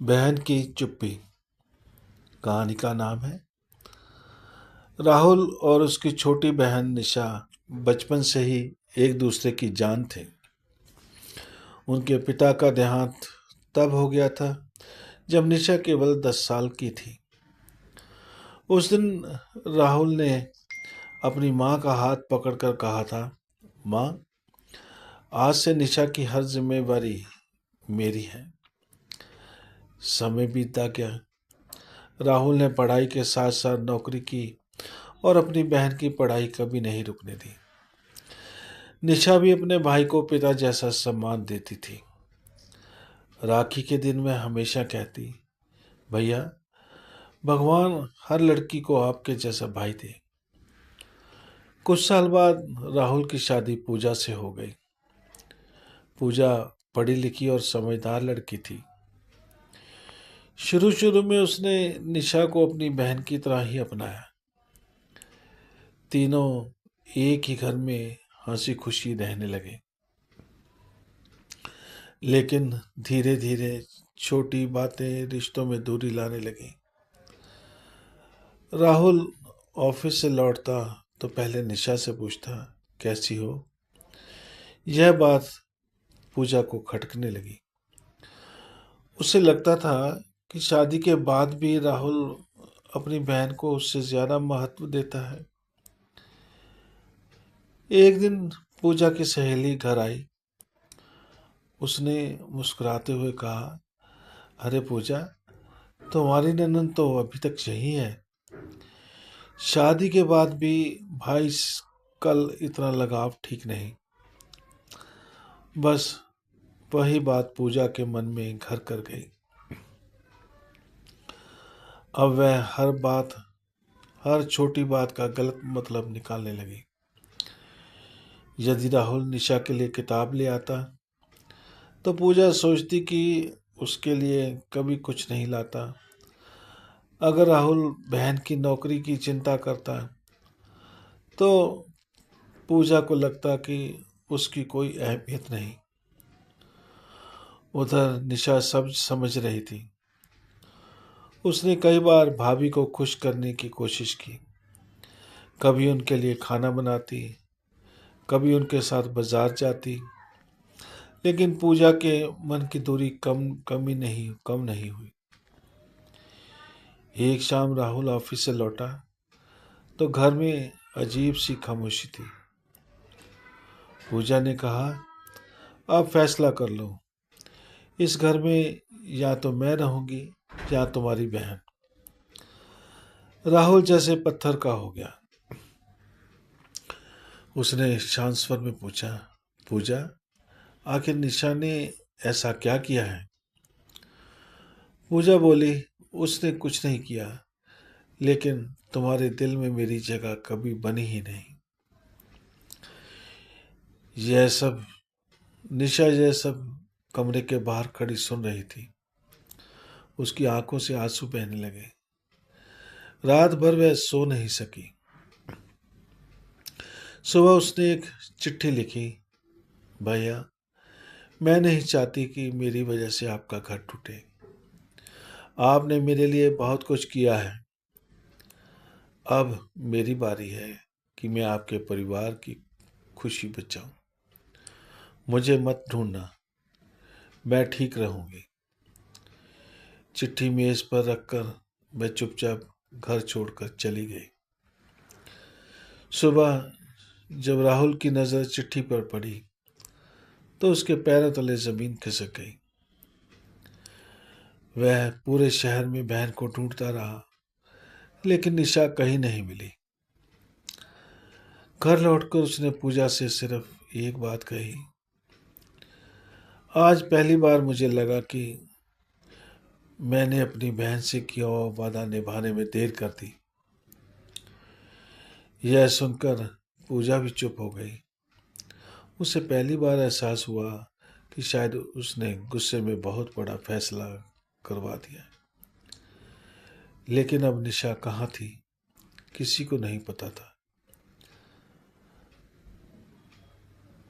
बहन की चुप्पी कहानी का नाम है। राहुल और उसकी छोटी बहन निशा बचपन से ही एक दूसरे की जान थे। उनके पिता का देहांत तब हो गया था जब निशा केवल 10 साल की थी। उस दिन राहुल ने अपनी माँ का हाथ पकड़कर कहा था, माँ, आज से निशा की हर जिम्मेवारी मेरी है। समय बीतता गया। राहुल ने पढ़ाई के साथ साथ नौकरी की और अपनी बहन की पढ़ाई कभी नहीं रुकने दी। निशा भी अपने भाई को पिता जैसा सम्मान देती थी। राखी के दिन में हमेशा कहती, भैया, भगवान हर लड़की को आपके जैसा भाई दे। कुछ साल बाद राहुल की शादी पूजा से हो गई। पूजा पढ़ी लिखी और समझदार लड़की थी। शुरू शुरू में उसने निशा को अपनी बहन की तरह ही अपनाया। तीनों एक ही घर में हंसी खुशी रहने लगे। लेकिन धीरे धीरे छोटी बातें रिश्तों में दूरी लाने लगी। राहुल ऑफिस से लौटता तो पहले निशा से पूछता, कैसी हो। यह बात पूजा को खटकने लगी। उसे लगता था कि शादी के बाद भी राहुल अपनी बहन को उससे ज्यादा महत्व देता है। एक दिन पूजा की सहेली घर आई। उसने मुस्कुराते हुए कहा, अरे पूजा, तुम्हारी ननद तो अभी तक यही है। शादी के बाद भी भाई कल इतना लगाव ठीक नहीं। बस वही बात पूजा के मन में घर कर गई। अब वह हर छोटी बात का गलत मतलब निकालने लगी। यदि राहुल निशा के लिए किताब ले आता तो पूजा सोचती कि उसके लिए कभी कुछ नहीं लाता। अगर राहुल बहन की नौकरी की चिंता करता तो पूजा को लगता कि उसकी कोई अहमियत नहीं। उधर निशा सब समझ रही थी। उसने कई बार भाभी को खुश करने की कोशिश की। कभी उनके लिए खाना बनाती, कभी उनके साथ बाजार जाती। लेकिन पूजा के मन की दूरी कम नहीं हुई। एक शाम राहुल ऑफिस से लौटा तो घर में अजीब सी खामोशी थी। पूजा ने कहा, अब फैसला कर लो। इस घर में या तो मैं रहूंगी या तुम्हारी बहन। राहुल जैसे पत्थर का हो गया। उसने शांत स्वर में पूछा, पूजा, आखिर निशा ने ऐसा क्या किया है। पूजा बोली, उसने कुछ नहीं किया, लेकिन तुम्हारे दिल में मेरी जगह कभी बनी ही नहीं। यह सब निशा यह सब कमरे के बाहर खड़ी सुन रही थी। उसकी आंखों से आंसू बहने लगे। रात भर वह सो नहीं सकी। सुबह उसने एक चिट्ठी लिखी, भैया, मैं नहीं चाहती कि मेरी वजह से आपका घर टूटे। आपने मेरे लिए बहुत कुछ किया है। अब मेरी बारी है कि मैं आपके परिवार की खुशी बचाऊं। मुझे मत ढूंढना, मैं ठीक रहूंगी। चिट्ठी मेज पर रखकर मैं चुपचाप घर छोड़कर चली गई। सुबह जब राहुल की नज़र चिट्ठी पर पड़ी तो उसके पैरों तले जमीन खिसक गई। वह पूरे शहर में बहन को ढूंढता रहा, लेकिन निशा कहीं नहीं मिली। घर लौटकर उसने पूजा से सिर्फ एक बात कही, आज पहली बार मुझे लगा कि मैंने अपनी बहन से किया हुआ वादा निभाने में देर कर दी। यह सुनकर पूजा भी चुप हो गई। उसे पहली बार एहसास हुआ कि शायद उसने गुस्से में बहुत बड़ा फैसला करवा दिया। लेकिन अब निशा कहाँ थी, किसी को नहीं पता था।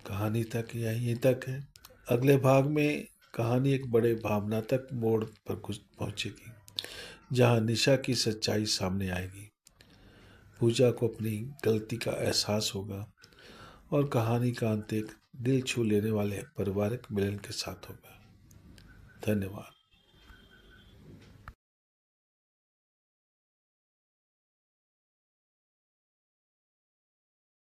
कहानी तक यहीं तक है। अगले भाग में कहानी एक बड़े भावनात्मक मोड़ पर कुछ पहुंचेगी, जहां निशा की सच्चाई सामने आएगी। पूजा को अपनी गलती का एहसास होगा और कहानी का अंत एक दिल छू लेने वाले पारिवारिक मिलन के साथ होगा। धन्यवाद।